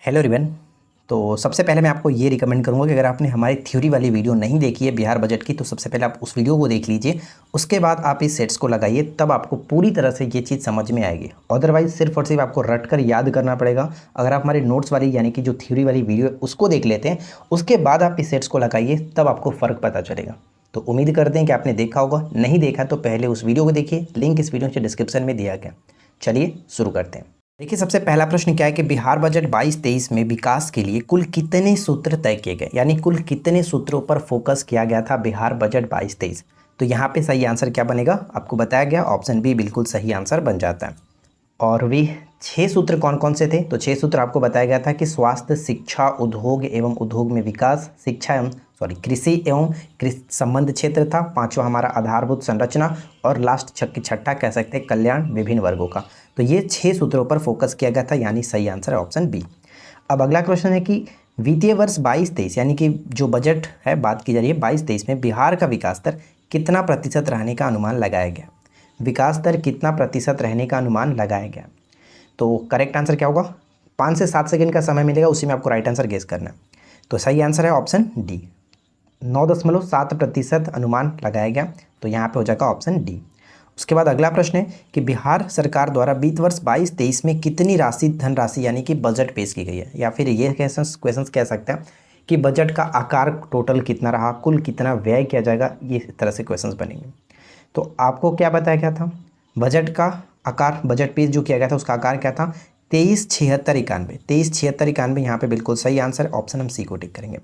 Hello ribbon. तो सबसे पहले मैं आपको ये रिकमेंड करूँगा कि अगर आपने हमारी थ्योरी वाली वीडियो नहीं देखी है बिहार बजट की, तो सबसे पहले आप उस वीडियो को देख लीजिए। उसके बाद आप इस सेट्स को लगाइए, तब आपको पूरी तरह से ये चीज़ समझ में आएगी। अदरवाइज सिर्फ और सिर्फ आपको रट कर याद करना पड़ेगा। अगर आप हमारी नोट्स वाली यानी कि जो थ्योरी वाली वीडियो है उसको देख लेते हैं, उसके बाद आप इस सेट्स को लगाइए, तब आपको फ़र्क पता चलेगा। तो उम्मीद करते हैं कि आपने देखा होगा। नहीं देखा तो पहले उस वीडियो को देखिए, लिंक इस वीडियो के डिस्क्रिप्शन में दिया गया। चलिए शुरू करते हैं। देखिए, सबसे पहला प्रश्न क्या है कि बिहार बजट 22-23 में विकास के लिए कुल कितने सूत्र तय किए गए, यानी कुल कितने सूत्रों पर फोकस किया गया था बिहार बजट 22-23। तो यहाँ पे सही आंसर क्या बनेगा आपको बताया गया, ऑप्शन बी बिल्कुल सही आंसर बन जाता है। और वे 6 सूत्र कौन कौन से थे? तो 6 सूत्र आपको बताया गया था कि स्वास्थ्य, शिक्षा, उद्योग एवं उद्योग में विकास, शिक्षा एवं कृषि एवं कृषि संबंध क्षेत्र था। 5वां हमारा आधारभूत संरचना, और लास्ट छठा कह सकते हैं कल्याण विभिन्न वर्गों का। तो ये 6 सूत्रों पर फोकस किया गया था, यानी सही आंसर है ऑप्शन बी। अब अगला क्वेश्चन है कि वित्तीय वर्ष 22-23 यानी कि जो बजट है बात की जा रही है 22-23 में बिहार का विकास दर कितना प्रतिशत रहने का अनुमान लगाया गया? विकास दर कितना प्रतिशत रहने का अनुमान लगाया गया? तो करेक्ट आंसर क्या होगा? 5 से 7 सेकंड का समय मिलेगा, उसी में आपको राइट आंसर गेस करना है। तो सही आंसर है ऑप्शन डी, 9.7% अनुमान लगाया गया। तो यहाँ पे हो जाएगा ऑप्शन डी। उसके बाद अगला प्रश्न है कि बिहार सरकार द्वारा वित्त वर्ष 22-23 में कितनी धनराशि यानी कि बजट पेश की गई है, या फिर ये क्वेश्चन कह सकते हैं कि बजट का आकार टोटल कितना रहा, कुल कितना व्यय किया जाएगा, ये इस तरह से क्वेश्चंस बनेंगे। तो आपको क्या बताया गया था? बजट का आकार, बजट पेश जो किया गया था उसका आकार क्या था? 237691। 237691 यहाँ पे बिल्कुल सही आंसर है, ऑप्शन हम सी को टिक करेंगे।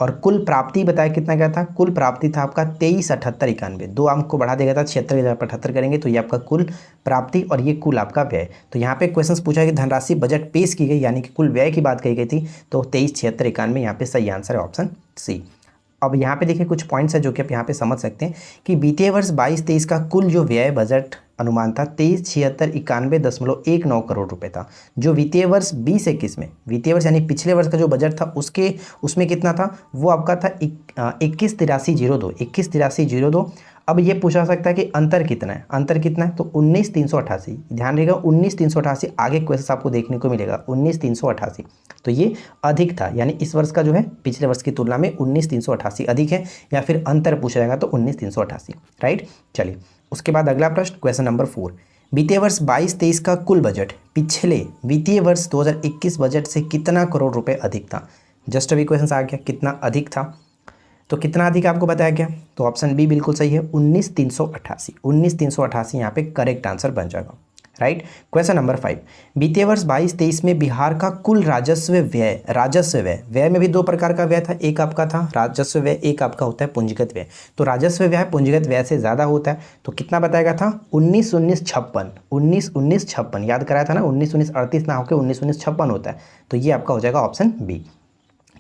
और कुल प्राप्ति बताया कितना गया था? कुल प्राप्ति था आपका 237891। 2 अंक को बढ़ा दिया गया था, 76 की जगह पर 78 करेंगे तो ये आपका कुल प्राप्ति और ये कुल आपका व्यय। तो यहाँ पे क्वेश्चन पूछा है कि धनराशि बजट पेश की गई यानी कि कुल व्यय की बात कही गई थी, तो 237691 यहाँ पे सही आंसर है ऑप्शन सी। अब यहाँ पे देखिए कुछ पॉइंट्स है जो कि आप यहाँ पे समझ सकते हैं कि वित्तीय वर्ष 22-23 का कुल जो व्यय बजट अनुमान था 237691.19 करोड़ रुपए था। जो वित्तीय वर्ष 20-21 में, वित्तीय वर्ष यानी पिछले वर्ष का जो बजट था उसमें कितना था? वो आपका था 218302। अब ये पूछा सकता है कि अंतर कितना है? अंतर कितना है? तो 19388। ध्यान रखिएगा 19388 आगे क्वेश्चन आपको देखने को मिलेगा 19388। तो ये अधिक था, यानी इस वर्ष का जो है पिछले वर्ष की तुलना में 19388 अधिक है, या फिर अंतर पूछा जाएगा तो 19388। राइट, चलिए उसके बाद अगला प्रश्न क्वेश्चन नंबर 4। वित्तीय वर्ष 22-23 का कुल बजट पिछले वित्तीय वर्ष 2021 बजट से कितना करोड़ रुपए अधिक था? जस्ट अभी क्वेश्चन आ गया कितना अधिक था, तो कितना अधिक आपको बताया गया? तो ऑप्शन बी बिल्कुल सही है, 19388। 19388 यहाँ पे करेक्ट आंसर बन जाएगा। Right, question number 5। वित्तीय वर्ष 22-23 में बिहार का कुल राजस्व व्यय में भी 2 प्रकार का व्यय था। एक आपका था राजस्व व्यय, एक आपका होता है पूंजीगत व्यय। तो राजस्व व्यय पूंजीगत व्यय से ज़्यादा होता है। तो कितना बताया गया था? 19-19-56 याद कराया था ना, 19-19-38 ना होकर 19-19-56 होता है। तो ये आपका हो जाएगा ऑप्शन बी।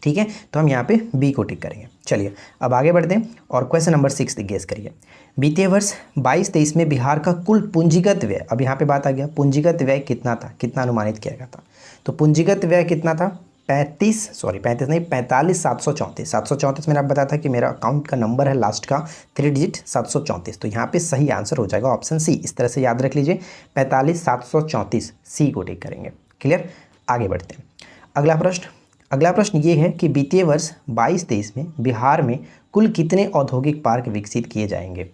ठीक है, तो हम यहाँ पे बी को टिक करेंगे। चलिए अब आगे बढ़ते हैं और क्वेश्चन नंबर 6 गेस करिए। वित्तीय वर्ष 22-23 में बिहार का कुल पूंजीगत व्यय, अब यहाँ पे बात आ गया पूंजीगत व्यय कितना था, कितना अनुमानित किया गया था? तो पूंजीगत व्यय कितना था? 45,734। 734 मैंने आप बताया था कि मेरा अकाउंट का नंबर है लास्ट का 3 डिजिट 734। तो यहाँ पे सही आंसर हो जाएगा ऑप्शन सी। इस तरह से याद रख लीजिए 45,734, सी को टिक करेंगे। क्लियर, आगे बढ़ते हैं। अगला प्रश्न ये है कि वित्तीय वर्ष 22-23 में बिहार में कुल कितने औद्योगिक पार्क विकसित किए जाएंगे?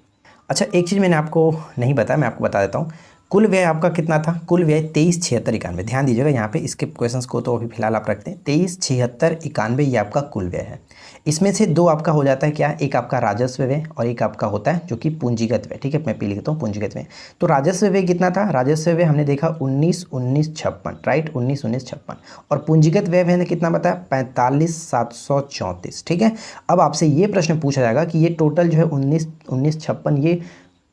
अच्छा, एक चीज़ मैंने आपको नहीं बताया, मैं आपको बता देता हूँ। कुल व्यय आपका कितना था? कुल व्यय 237691। ध्यान दीजिएगा यहाँ पे, इसके क्वेश्चंस को तो अभी फिलहाल आप रखते हैं। 237691 ये आपका कुल व्यय है। इसमें से 2 आपका हो जाता है क्या? एक आपका राजस्व व्यय और एक आपका होता है जो कि पूंजीगत व्यय। ठीक है, मैं पी लिखता हूँ पूंजीगत व्यय। तो राजस्व व्यय कितना था? राजस्व व्यय हमने देखा 19-19-56। राइट, 19-19-56। और पूंजीगत व्यय मैंने कितना बताया? 45,734। ठीक है, अब आपसे ये प्रश्न पूछा जाएगा कि ये टोटल जो है 19-19-56 ये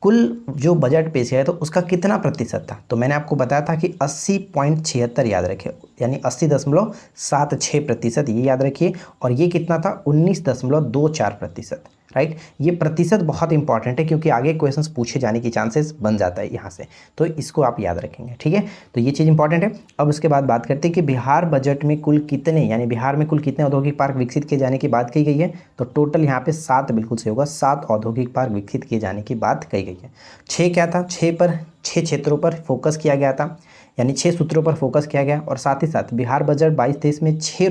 कुल जो बजट पेश किया है तो उसका कितना प्रतिशत था? तो मैंने आपको बताया था कि 80.76 याद रखिए, यानी 80.76%, ये याद रखिए। और ये कितना था? 19.24%। राइट, ये प्रतिशत बहुत इंपॉर्टेंट है क्योंकि आगे क्वेश्चंस पूछे जाने की चांसेस बन जाता है यहाँ से, तो इसको आप याद रखेंगे। ठीक है, तो ये चीज़ इंपॉर्टेंट है। अब उसके बाद बात करते हैं कि बिहार बजट में कुल कितने, यानी बिहार में कुल कितने औद्योगिक पार्क विकसित किए जाने की बात की गई है? तो टोटल यहाँ पे 7 बिल्कुल सही होगा, 7 औद्योगिक पार्क विकसित किए जाने की बात कही गई है। 6 क्या था? 6 क्षेत्रों पर फोकस किया गया था, यानी 6 सूत्रों पर फोकस किया गया और साथ ही साथ बिहार बजट 22-23 में 6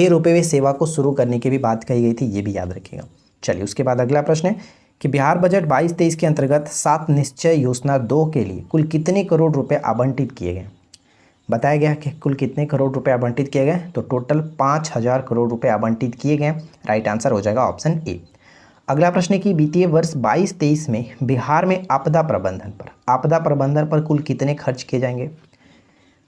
रुपये सेवा को शुरू करने की भी बात कही गई थी, ये भी याद रखिएगा। चलिए उसके बाद अगला प्रश्न है कि बिहार बजट 22-23 के अंतर्गत 7 निश्चय योजना 2 के लिए कुल कितने करोड़ रुपए आवंटित किए गए। बताया गया कि कुल कितने करोड़ रुपए आवंटित किए गए, तो टोटल 5,000 करोड़ रुपए आवंटित किए गए। राइट आंसर हो जाएगा ऑप्शन ए। अगला प्रश्न है कि वित्तीय वर्ष 22-23 में बिहार में आपदा प्रबंधन पर कुल कितने खर्च किए जाएंगे।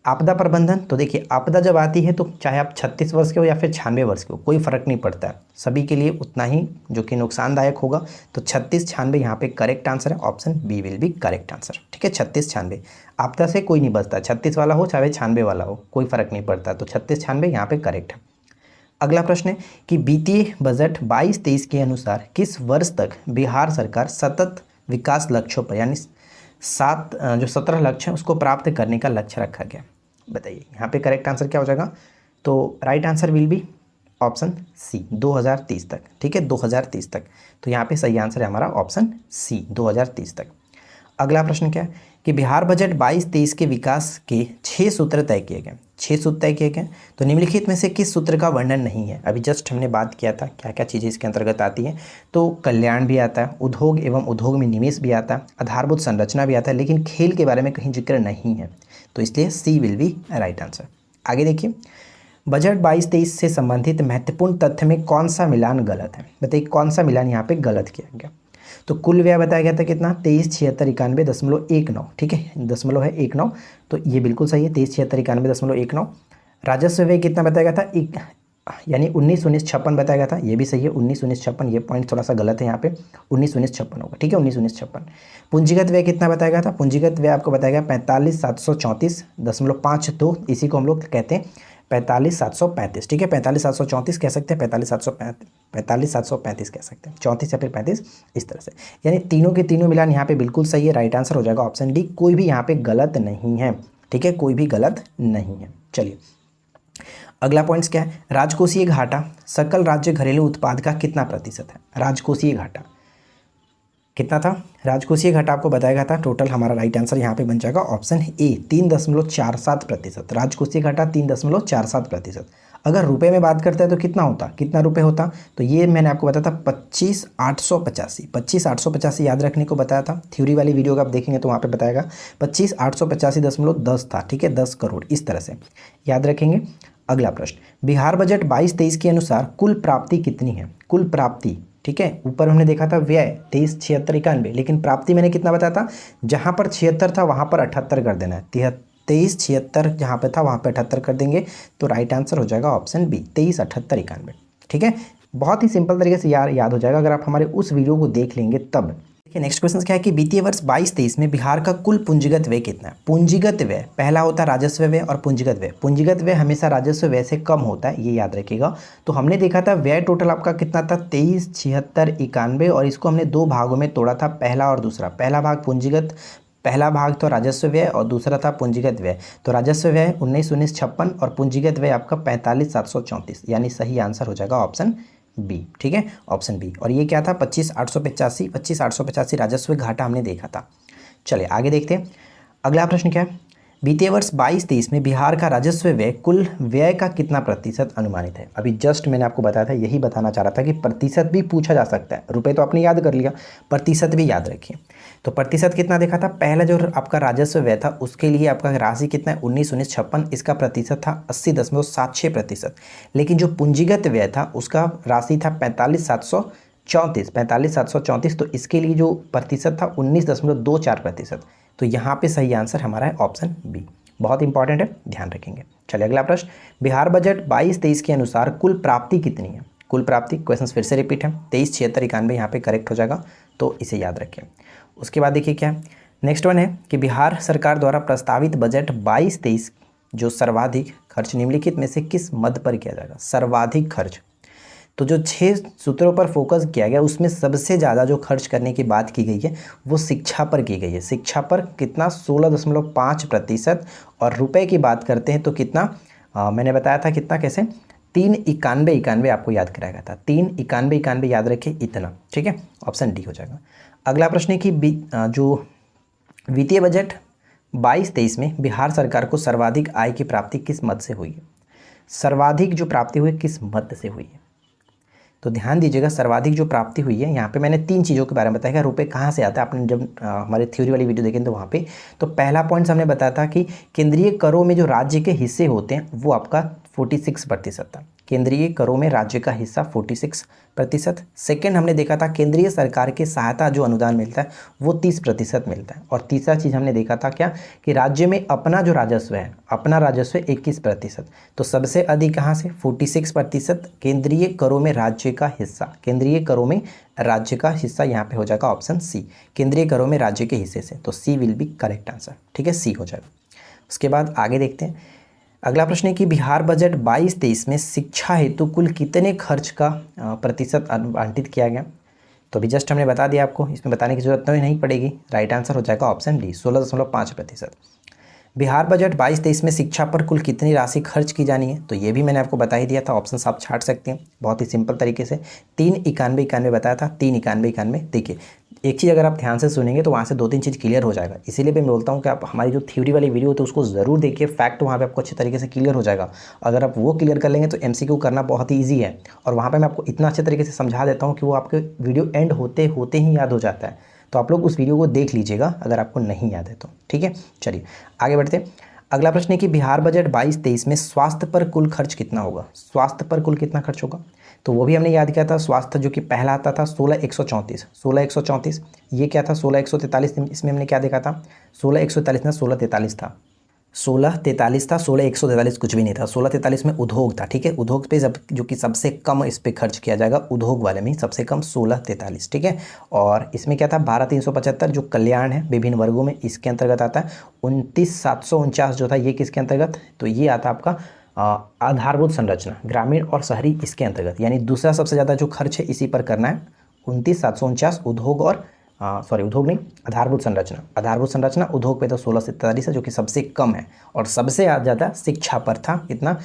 आपदा प्रबंधन, तो देखिए आपदा जब आती है तो चाहे आप 36 वर्ष के हो या फिर 96 वर्ष के हो, कोई फ़र्क नहीं पड़ता है, सभी के लिए उतना ही जो कि नुकसानदायक होगा। तो 36-96 यहाँ पे करेक्ट आंसर है, option B will be correct answer. ठीक है, 36-96 आपदा से कोई नहीं बचता, 36 वाला हो चाहे 96 वाला हो, कोई फ़र्क नहीं पड़ता। तो 36-96 यहाँ पे करेक्ट है। अगला प्रश्न है कि वित्तीय बजट 22-23 के अनुसार किस वर्ष तक बिहार सरकार सतत विकास लक्ष्यों पर यानी 17 लक्ष्य हैं उसको प्राप्त करने का लक्ष्य रखा गया। बताइए यहाँ पे करेक्ट आंसर क्या हो जाएगा। तो right answer will be option C 2030 तक। ठीक है, 2030 तक। तो यहाँ पे सही आंसर है हमारा ऑप्शन सी 2030 तक। अगला प्रश्न क्या है कि बिहार बजट 22-23 के विकास के 6 सूत्र तय किए गए। 6 सूत्र तय किए गए, तो निम्नलिखित में से किस सूत्र का वर्णन नहीं है। अभी जस्ट हमने बात किया था क्या क्या चीज़ें इसके अंतर्गत आती हैं। तो कल्याण भी आता है, उद्योग एवं उद्योग में निवेश भी आता है, आधारभूत संरचना भी आता है, लेकिन खेल के बारे में कहीं जिक्र नहीं है। तो इसलिए सी विल बी राइट आंसर। आगे देखिए, बजट 22-23 से संबंधित महत्वपूर्ण तथ्य में कौन सा मिलान गलत है। बताइए कौन सा मिलान यहाँ पे गलत किया गया। तो कुल व्यय बताया गया था कितना 237691.19। ठीक है, दशमलव है 19, तो ये बिल्कुल सही है 237691.19। राजस्व व्यय कितना बताया गया था यानी 1956 बताया गया था, ये भी सही है 1956। ये पॉइंट थोड़ा सा गलत है यहाँ पे, 1956 होगा। ठीक है, 1956। पूंजीगत व्यय कितना बताया गया था। पूंजीगत व्यय आपको बताया गया 45,734.52, इसी को हम लोग कहते हैं 45,735। ठीक है, 45,734 कह सकते हैं, 45,735 कह सकते हैं, 34 या फिर 35 इस तरह से। यानी तीनों के तीनों मिलान यहाँ पे बिल्कुल सही है। राइट आंसर हो जाएगा ऑप्शन डी, कोई भी यहाँ पे गलत नहीं है। ठीक है, कोई भी गलत नहीं है। चलिए अगला पॉइंट्स क्या है, राजकोषीय घाटा सकल राज्य घरेलू उत्पाद का कितना प्रतिशत है। राजकोषीय घाटा कितना था। राजकोषीय घाटा आपको बताया गया था, टोटल हमारा राइट आंसर यहाँ पे बन जाएगा ऑप्शन ए 3.47%। राजकोषीय घाटा 3.47%। अगर रुपए में बात करते हैं तो कितना होता, कितना रुपए होता, तो ये मैंने आपको बताया था 25,885 याद रखने को बताया था। थ्योरी वाली वीडियो का आप देखेंगे तो वहाँ पे बताएगा 25,885.10 था। ठीक है, 10 करोड़ इस तरह से याद रखेंगे। अगला प्रश्न, बिहार बजट 22-23 के अनुसार कुल प्राप्ति कितनी है। कुल प्राप्ति, ठीक है, ऊपर हमने देखा था व्यय 237691, लेकिन प्राप्ति मैंने कितना बताया था, जहाँ पर 76 था वहाँ पर 78 कर देना है। 2376 जहाँ पे था वहाँ पे 78 कर देंगे, तो राइट आंसर हो जाएगा ऑप्शन बी 237891। ठीक है, बहुत ही सिंपल तरीके से याद हो जाएगा अगर आप हमारे उस वीडियो को देख लेंगे तब। देखिए नेक्स्ट क्वेश्चन क्या है कि वित्तीय वर्ष 22-23 में बिहार का कुल पूंजीगत व्यय कितना है। पूंजीगत व्यय पहला होता है राजस्व व्यय और पूंजीगत व्यय। पूंजीगत व्यय हमेशा राजस्व व्यय से कम होता है, ये याद रखिएगा। तो हमने देखा था व्यय टोटल आपका कितना था 237691, और इसको हमने 2 भागों में तोड़ा था, पहला और दूसरा। पहला भाग तो राजस्व व्यय और दूसरा था पूंजीगत व्यय। तो राजस्व व्यय 1956 और पूंजीगत व्यय आपका 45,734, यानी सही आंसर हो जाएगा ऑप्शन बी। ठीक है, ऑप्शन बी। और ये क्या था 25,885 राजस्व घाटा हमने देखा था। चलिए आगे देखते हैं। अगला प्रश्न क्या है, वित्तीय वर्ष 22-23 में बिहार का राजस्व व्यय कुल व्यय का कितना प्रतिशत अनुमानित है। अभी जस्ट मैंने आपको बताया था, यही बताना चाह रहा था कि प्रतिशत भी पूछा जा सकता है। रुपए तो आपने याद कर लिया, प्रतिशत भी याद रखिए। तो प्रतिशत कितना देखा था, पहला जो आपका राजस्व व्यय था उसके लिए आपका राशि कितना है 1956, इसका प्रतिशत था 80.76%। लेकिन जो पूंजीगत व्यय था उसका राशि था 45,734, तो इसके लिए जो प्रतिशत था 19.24%। तो यहाँ पे सही आंसर हमारा है ऑप्शन बी। बहुत इंपॉर्टेंट है, ध्यान रखेंगे। चलिए अगला प्रश्न, बिहार बजट 22-23 के अनुसार कुल प्राप्ति कितनी है। कुल प्राप्ति क्वेश्चन फिर से रिपीट है, 237691 यहाँ पे करेक्ट हो जाएगा, तो इसे याद रखें। उसके बाद देखिए क्या नेक्स्ट वन है कि बिहार सरकार द्वारा प्रस्तावित बजट 22-23 जो सर्वाधिक खर्च निम्नलिखित में से किस मद पर किया जाएगा। सर्वाधिक खर्च, तो जो 6 सूत्रों पर फोकस किया गया उसमें सबसे ज़्यादा जो खर्च करने की बात की गई है वो शिक्षा पर की गई है। शिक्षा पर कितना 16.5%। और रुपए की बात करते हैं तो कितना मैंने बताया था कितना, कैसे 391 आपको याद कराया गया था, 391 याद रखिए इतना। ठीक है, ऑप्शन डी हो जाएगा। अगला प्रश्न है कि जो वित्तीय बजट 22-23 में बिहार सरकार को सर्वाधिक आय की प्राप्ति किस मद से हुई है? सर्वाधिक जो प्राप्ति हुई किस मद से हुई है? तो ध्यान दीजिएगा, सर्वाधिक जो प्राप्ति हुई है, यहाँ पे मैंने 3 चीज़ों के बारे में बताया। रुपए कहाँ से आता है, आपने जब हमारे थ्योरी वाली वीडियो देखें तो वहाँ पे तो पहला पॉइंट हमने बताया था कि केंद्रीय करों में जो राज्य के हिस्से होते हैं वो आपका 46% था। केंद्रीय करों में राज्य का हिस्सा 46%। सेकेंड हमने देखा था केंद्रीय सरकार के सहायता जो अनुदान मिलता है वो 30% मिलता है। और तीसरा चीज़ हमने देखा था क्या, कि राज्य में अपना जो राजस्व है, अपना राजस्व 21%। तो सबसे अधिक कहाँ से, 46% केंद्रीय करों में राज्य का हिस्सा, केंद्रीय करों में राज्य का हिस्सा, यहाँ पे हो जाएगा ऑप्शन सी, केंद्रीय करों में राज्य के हिस्से से। तो सी विल बी करेक्ट आंसर, ठीक है, सी हो जाएगा। उसके बाद आगे देखते हैं। अगला प्रश्न है कि बिहार बजट 22-23 में शिक्षा हेतु कुल कितने खर्च का प्रतिशत आवंटित किया गया? तो अभी जस्ट हमने बता दिया आपको, इसमें बताने की जरूरत नहीं पड़ेगी। राइट आंसर हो जाएगा ऑप्शन डी, 16.5%। बिहार बजट 22-23 में शिक्षा पर कुल कितनी राशि खर्च की जानी है? तो ये भी मैंने आपको बता ही दिया था, ऑप्शन आप छाट सकते हैं बहुत ही सिंपल तरीके से। 391 बताया था, 391। देखिए एक चीज़ अगर आप ध्यान से सुनेंगे तो वहाँ से 2-3 चीज़ क्लियर हो जाएगा। इसीलिए मैं बोलता हूँ कि आप हमारी जो थ्योरी वाली वीडियो होती है उसको ज़रूर देखिए, फैक्ट वहाँ पे आपको अच्छे तरीके से क्लियर हो जाएगा। अगर आप वो क्लियर कर लेंगे तो एमसीक्यू करना बहुत ही ईजी है। और वहाँ पे मैं आपको इतना अच्छे तरीके से समझा देता हूँ कि वो आपके वीडियो एंड होते होते ही याद हो जाता है। तो आप लोग उस वीडियो को देख लीजिएगा अगर आपको नहीं याद है तो, ठीक है। चलिए आगे बढ़ते हैं। अगला प्रश्न है कि बिहार बजट 22-23 में स्वास्थ्य पर कुल खर्च कितना होगा? स्वास्थ्य पर कुल कितना खर्च होगा? तो वो भी हमने याद किया था। स्वास्थ्य जो कि पहला आता था 16,134, ये क्या था 16,143, इसमें हमने क्या देखा था 16,143 ना 16,43 था, 16,43 था, 16,143 कुछ भी नहीं था। 16,43 में उद्योग था, ठीक है। उद्योग पे जो कि सबसे कम इस पे खर्च किया जाएगा, उद्योग वाले में सबसे कम 16,43, ठीक है। और इसमें क्या था 12,375 जो कल्याण है विभिन्न वर्गों में, इसके अंतर्गत आता है। 29,749 जो था ये किसके अंतर्गत, तो ये आता आपका आधारभूत संरचना ग्रामीण और शहरी, इसके अंतर्गत। यानी दूसरा सबसे ज़्यादा जो खर्च है इसी पर करना है। 29,749 उद्योग और उद्योग नहीं, आधारभूत संरचना। आधारभूत संरचना उद्योग पे तो 16,43 है जो कि सबसे कम है। और सबसे ज़्यादा शिक्षा पर था कितना,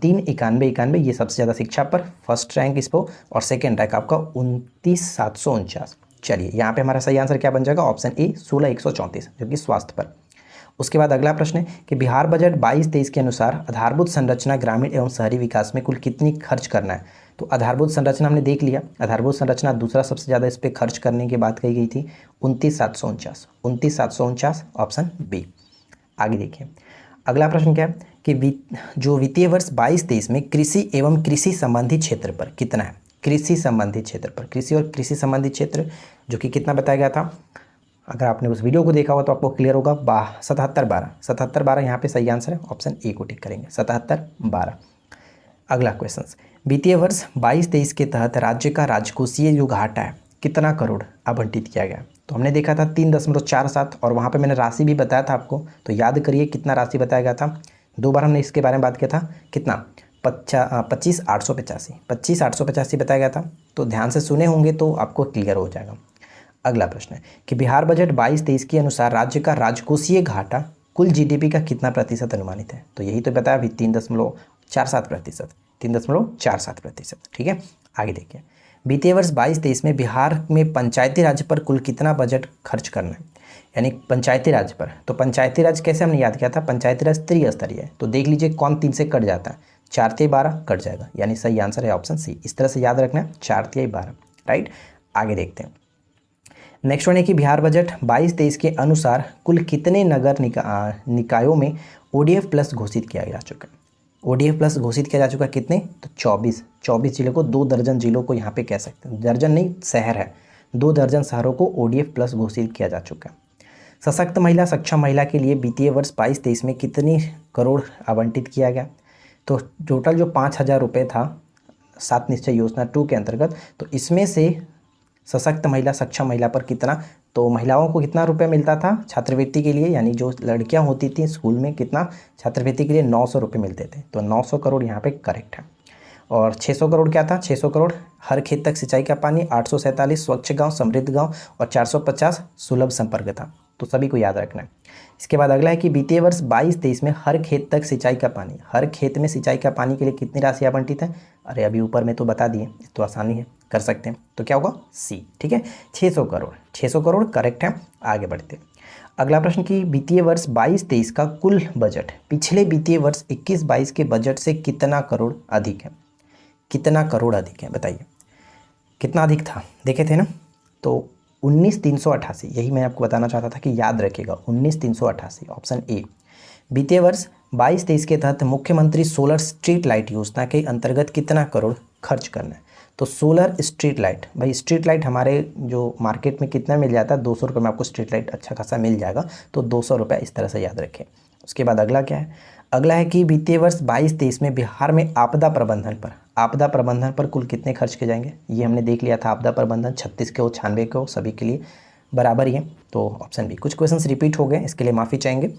391, ये सबसे ज़्यादा शिक्षा पर फर्स्ट रैंक इस पर, और सेकेंड रैंक आपका 29,749। चलिए यहाँ पे हमारा सही आंसर क्या बन जाएगा, ऑप्शन ए 16,134 जो कि स्वास्थ्य पर। उसके बाद अगला प्रश्न है कि बिहार बजट 22-23 के अनुसार आधारभूत संरचना ग्रामीण एवं शहरी विकास में कुल कितनी खर्च करना है? तो आधारभूत संरचना हमने देख लिया, आधारभूत संरचना दूसरा सबसे ज़्यादा इस पर खर्च करने की बात कही गई थी, 29,749 ऑप्शन बी। आगे देखिए अगला प्रश्न क्या है कि जो वित्तीय वर्ष 22-23 में कृषि एवं कृषि संबंधी क्षेत्र पर कितना है? कृषि संबंधी क्षेत्र पर, कृषि और कृषि संबंधी क्षेत्र जो कि कितना बताया गया था, अगर आपने उस वीडियो को देखा हुआ तो आपको क्लियर होगा। 77-12 यहाँ पे सही आंसर है, ऑप्शन ए को टिक करेंगे, 77-12। अगला क्वेश्चन, वित्तीय वर्ष 22-23 के तहत राज्य का राजकोषीय जो घाटा है कितना करोड़ आवंटित किया गया? तो हमने देखा था 3.47, और वहाँ पे मैंने राशि भी बताया था आपको, तो याद करिए कितना राशि बताया गया था। 2 बार हमने इसके बारे में बात किया था, कितना 25,885 बताया गया था। तो ध्यान से सुने होंगे तो आपको क्लियर हो जाएगा। अगला प्रश्न है कि बिहार बजट 22-23 के अनुसार राज्य का राजकोषीय घाटा कुल जीडीपी का कितना प्रतिशत अनुमानित है? तो यही तो बताया अभी, 3.47%, 3.47%, ठीक है। आगे देखिए वित्तीय वर्ष 22-23 में बिहार में पंचायती राज पर कुल कितना बजट खर्च करना है? यानी पंचायती राज पर, तो पंचायती राज कैसे हमने याद किया था, पंचायती राज त्रिस्तरीय है। तो देख लीजिए कौन 3 से कट जाता है, 4-12 कट जाएगा, यानी सही आंसर है ऑप्शन सी। इस तरह से याद रखना है, 4-12, राइट। आगे देखते हैं नेक्स्ट वन है कि बिहार बजट 22-23 के अनुसार कुल कितने नगर निकायों में ODF प्लस घोषित किया जा चुका है? ODF प्लस घोषित किया जा चुका है कितने, तो 24 जिलों को, 2 दर्जन जिलों को यहाँ पे कह सकते हैं, दर्जन नहीं शहर है, 2 दर्जन शहरों को ODF प्लस घोषित किया जा चुका है। सशक्त महिला सक्षम महिला के लिए वित्तीय वर्ष 22-23 में कितनी करोड़ आवंटित किया गया? तो टोटल जो 5,000 रुपये था 7 निश्चय योजना 2 के अंतर्गत, तो इसमें से सशक्त महिला सक्षम महिला पर कितना, तो महिलाओं को कितना रुपये मिलता था छात्रवृत्ति के लिए, यानी जो लड़कियां होती थी स्कूल में कितना छात्रवृत्ति के लिए 900 रुपये मिलते थे। तो 900 करोड़ यहाँ पे करेक्ट है। और 600 करोड़ क्या था, 600 करोड़ हर खेत तक सिंचाई का पानी, 847 स्वच्छ गांव समृद्ध गांव, और 450 सुलभ संपर्क था। तो सभी को याद रखना है। इसके बाद अगला है कि वित्तीय वर्ष 22-23 में हर खेत तक सिंचाई का पानी, हर खेत में सिंचाई का पानी के लिए कितनी राशि आवंटित है? अरे अभी ऊपर में तो बता दिए, तो आसानी है, कर सकते हैं। तो क्या होगा, सी, ठीक है। 600 करोड़, 600 करोड़ करेक्ट है। आगे बढ़ते हैं। अगला प्रश्न कि वित्तीय वर्ष 22-23 का कुल बजट पिछले वित्तीय वर्ष 21-22 के बजट से कितना करोड़ अधिक है? कितना करोड़ अधिक है बताइए, कितना अधिक था, देखे थे ना? तो 19,388, यही मैं आपको बताना चाहता था कि याद रखिएगा 19,388, ऑप्शन ए। वित्तीय वर्ष 22-23 के तहत मुख्यमंत्री सोलर स्ट्रीट लाइट योजना के अंतर्गत कितना करोड़ खर्च करना है? तो सोलर स्ट्रीट लाइट, भाई स्ट्रीट लाइट हमारे जो मार्केट में कितना मिल जाता है, 200 रुपये में आपको स्ट्रीट लाइट अच्छा खासा मिल जाएगा, तो 200 रुपये इस तरह से याद रखें। उसके बाद अगला क्या है? अगला है कि वित्तीय वर्ष 22-23 में बिहार में आपदा प्रबंधन पर कुल कितने खर्च किए जाएंगे? ये हमने देख लिया था, आपदा प्रबंधन 36 के हो 96 के हो सभी के लिए बराबर ही है, तो ऑप्शन बी। कुछ क्वेश्चंस रिपीट हो गए, इसके लिए माफ़ी चाहेंगे।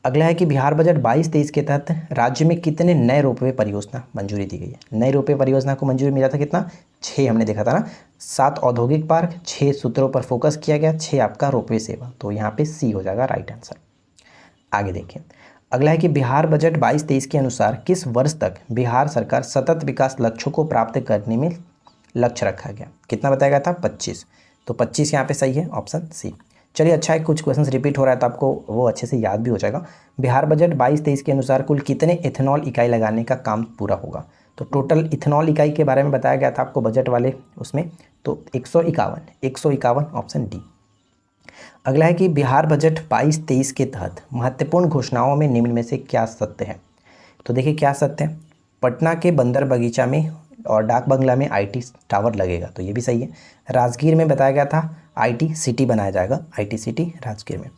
अगला है कि बिहार बजट 22-23 के तहत राज्य में कितने नए रोपवे परियोजना मंजूरी दी गई है? नए रोपवे परियोजना को मंजूरी मिला था कितना? 6 हमने देखा था ना, 7 औद्योगिक पार्क, 6 सूत्रों पर फोकस किया गया, 6 आपका रोपवे सेवा, तो यहाँ पे सी हो जाएगा राइट आंसर। आगे देखिए, अगला है कि बिहार बजट 22-23 के अनुसार किस वर्ष तक बिहार सरकार सतत विकास लक्ष्यों को प्राप्त करने में लक्ष्य रखा गया? कितना बताया गया था? 25, तो 25 यहाँ पे सही है, ऑप्शन सी। चलिए अच्छा है, कुछ क्वेश्चंस रिपीट हो रहा है तो आपको वो अच्छे से याद भी हो जाएगा। बिहार बजट 22-23 के अनुसार कुल कितने इथेनॉल इकाई लगाने का काम पूरा होगा? तो टोटल इथेनॉल इकाई के बारे में बताया गया था आपको बजट वाले उसमें, तो 151, ऑप्शन डी। अगला है कि बिहार बजट 22-23 के तहत महत्वपूर्ण घोषणाओं में निम्न में से क्या सत्य है? तो देखिए क्या सत्य है, पटना के बंदर बगीचा में और डाक बंगला में IT टावर लगेगा, तो ये भी सही है। राजगीर में बताया गया था IT सिटी बनाया जाएगा, IT सिटी राजगीर में।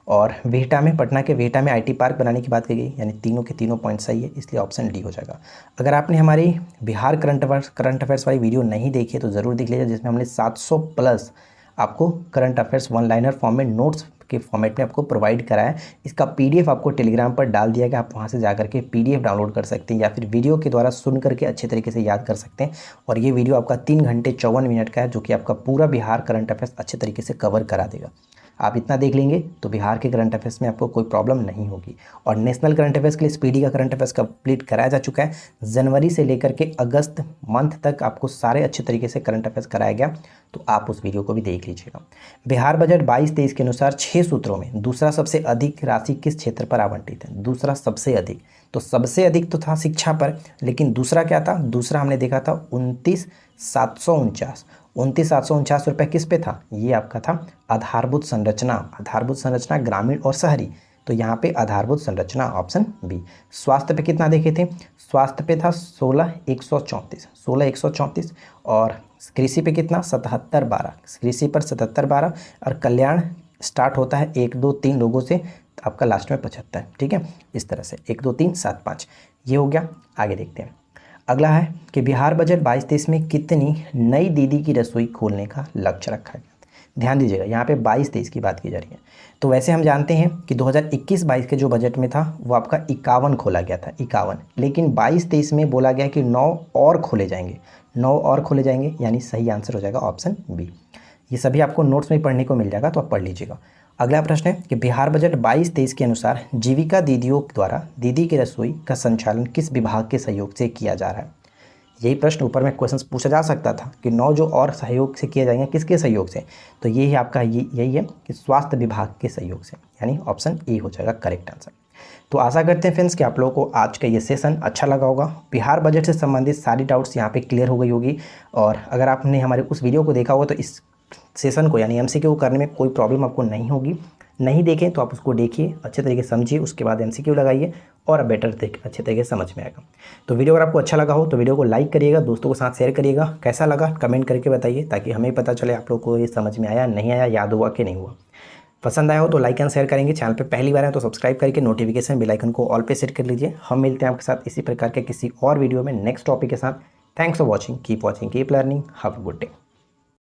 और वेहटा में, पटना के वेहटा में IT पार्क बनाने की बात की गई, यानी तीनों के तीनों पॉइंट सही है, इसलिए ऑप्शन डी हो जाएगा। अगर आपने हमारी बिहार करंट अफेयर्स वाली वीडियो नहीं देखी है तो ज़रूर देख लीजिए, जिसमें हमने 700 प्लस आपको current affairs one liner form में नोट्स के फॉर्मेट में आपको प्रोवाइड कराया है। इसका PDF आपको टेलीग्राम पर डाल दिया गया, आप वहां से जाकर के PDF डाउनलोड कर सकते हैं या फिर वीडियो के द्वारा सुन करके अच्छे तरीके से याद कर सकते हैं। और ये वीडियो आपका 3 घंटे 54 मिनट का है, जो कि आपका पूरा बिहार करंट अफेयर्स अच्छे तरीके से कवर करा देगा। आप इतना देख लेंगे तो बिहार के करंट अफेयर्स में आपको कोई प्रॉब्लम नहीं होगी। और नेशनल करंट अफेयर्स के लिए स्पीडी का करंट अफेयर्स कंप्लीट कराया जा चुका है। जनवरी से लेकर के अगस्त मंथ तक आपको सारे अच्छे तरीके से करंट अफेयर्स कराया गया, तो आप उस वीडियो को भी देख लीजिएगा। बिहार बजट 22-23 के अनुसार 6 सूत्रों में दूसरा सबसे अधिक राशि किस क्षेत्र पर आवंटित है? दूसरा सबसे अधिक, तो सबसे अधिक तो था शिक्षा पर, लेकिन दूसरा क्या था? दूसरा हमने देखा था 29,749 रुपये किस पे था? ये आपका था आधारभूत संरचना ग्रामीण और शहरी, तो यहाँ पे आधारभूत संरचना, ऑप्शन बी। स्वास्थ्य पे कितना देखे थे? स्वास्थ्य पे था 16,134, और कृषि पे कितना? 77,12, कृषि पर 77,12, और कल्याण स्टार्ट होता है 1, 2, 3 लोगों से, तो आपका लास्ट में 75, ठीक है, इस तरह से 1, 2, 3, 7, 5 ये हो गया। आगे देखते हैं, अगला है कि बिहार बजट 22-23 में कितनी नई दीदी की रसोई खोलने का लक्ष्य रखा गया? ध्यान दीजिएगा, यहाँ पे 22-23 की बात की जा रही है। तो वैसे हम जानते हैं कि 2021-22 के जो बजट में था वो आपका 51 खोला गया था, 51, लेकिन 22-23 में बोला गया कि 9 और खोले जाएंगे, 9 और खोले जाएंगे, यानी सही आंसर हो जाएगा ऑप्शन बी। ये सभी आपको नोट्स में पढ़ने को मिल जाएगा, तो आप पढ़ लीजिएगा। अगला प्रश्न है कि बिहार बजट 22-23 के अनुसार जीविका दीदियों द्वारा दीदी की रसोई का संचालन किस विभाग के सहयोग से किया जा रहा है? यही प्रश्न ऊपर में क्वेश्चन पूछा जा सकता था कि 9 जो और सहयोग से किए जाएंगे, किसके सहयोग से? तो यही आपका यही है कि स्वास्थ्य विभाग के सहयोग से, यानी ऑप्शन ए हो जाएगा करेक्ट आंसर। तो आशा करते हैं फ्रेंड्स कि आप लोगों को आज का ये सेशन अच्छा लगा होगा। बिहार बजट से संबंधित सारी डाउट्स यहाँ पे क्लियर हो गई होगी, और अगर आपने हमारे उस वीडियो को देखा होगा तो इस सेशन को यानी MCQ करने में कोई प्रॉब्लम आपको नहीं होगी। नहीं देखें तो आप उसको देखिए, अच्छे तरीके से समझिए, उसके बाद MCQ लगाइए और बेटर अच्छे तरीके से समझ में आएगा। तो वीडियो अगर आपको अच्छा लगा हो तो वीडियो को लाइक करिएगा, दोस्तों के साथ शेयर करिएगा। कैसा लगा कमेंट करके बताइए, ताकि हमें पता चले आप लोग को ये समझ में आया नहीं आया, याद हुआ कि नहीं हुआ। पसंद आया हो तो लाइक एंड शेयर करेंगे। चैनल पे पहली बार है तो सब्सक्राइब करके नोटिफिकेशन बेल आइकन को ऑल पे सेट कर लीजिए। हम मिलते हैं आपके साथ इसी प्रकार के किसी और वीडियो में नेक्स्ट टॉपिक के साथ। Thanks for watching, keep watching, keep learning, have a good day.